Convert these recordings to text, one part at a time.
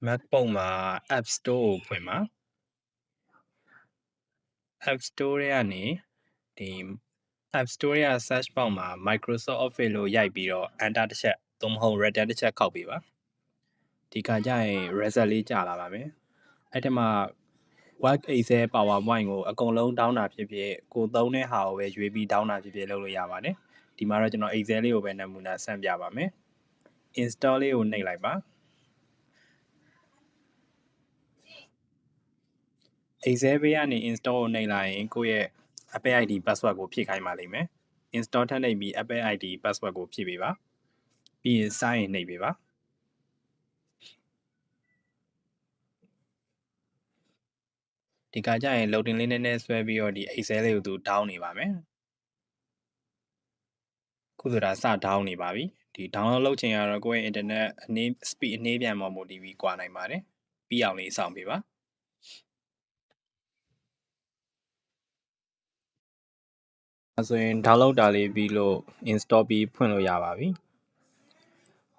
MacBook မှာ App Store ကိုဖွင့်ပါ App Store ထဲကနေဒီ App Store ရဲ့ search box မှာ Microsoft Office လို့ရိုက်ပြီးတော့ Enter တစ်ချက်သို့မဟုတ် Return တစ်ချက်ခောက်ပေးပါဒီခါကျရင် result လေးကြာလာပါမယ်အဲ့ဒီမှာ Word Excel PowerPoint ကိုအကုန်လုံးတောင်းတာဖြစ်ဖြစ်ကိုသုံးတဲ့ဟာကိုပဲရွေးပြီးတောင်းတာဖြစ်ဖြစ်လုပ်လို့ရပါတယ်ဒီမှာတော့ကျွန်တော် Excel လေးကိုပဲနမူနာဆန့်ပြပါမယ် Install လေးကိုနှိပ်လိုက်ပါExcel ဘေးကနေ install ကိုနှိပ်လိုက်ရင်ကိုယ့်ရဲ့ Apple ID password ကိုဖြည့်ခိုင်းပါလိမ့်မယ် install ထပ်နှိပ်ပြီး Apple ID password ကိုဖြည့်ပေးပါပြီးရင် sign in နှိပ်ပေးပါဒီကကြရင် loading လေးနည်းနည်းဆွဲပြီးတော့ဒီ Excel လေးကိုသူ down နေပါမယ်ခုဆိုတာစ down နေပါပြီဒီ download လုပ်ချင်ရတော့ကိုယ့်ရဲ့ internet အနည်း speed အနည်းပြန်ပေါ်မူတည်ပြီးကွာနိုင်ပါတယ်ပြီးအောင်လေးစောင့်ပေးပါဆိုရင် download တာလေးပြီးလို့ install ပြီးဖွင့်လို့ရပါပြီ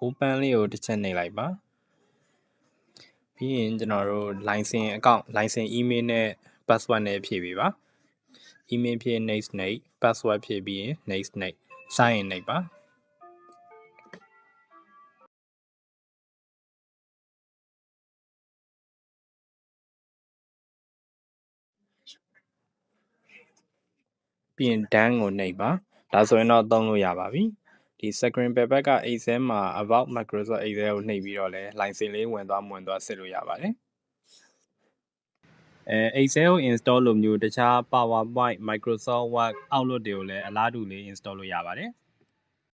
open လေးကိုတစ်ချက်နှိပ်လိုက်ပါပြီးရင်ကျွန်တော်တို့ license account license email နဲ့ password နဲ့ဖြည့်ပေးပါ email ဖြည့် next နှိပ် password ဖြည့်ပြီးရင် next နှိပ် sign in နှိပ်ပါပြီးရင် done ကိုနှိပ်ပါဒါဆိုရင်တော့သုံးလို့ရပါပြီဒီ screen ဘက်က Excel မှာ about Microsoft Excel ကိုနှိပ်ပြီးတော့လဲ license လေးဝင်သွားစစ်လို့ရပါတယ်Excel ကို install လို့မျိုးတခြား PowerPoint Microsoft Word Outlook တွေကိုလည်းအလားတူလေး install လို့ရပါတယ်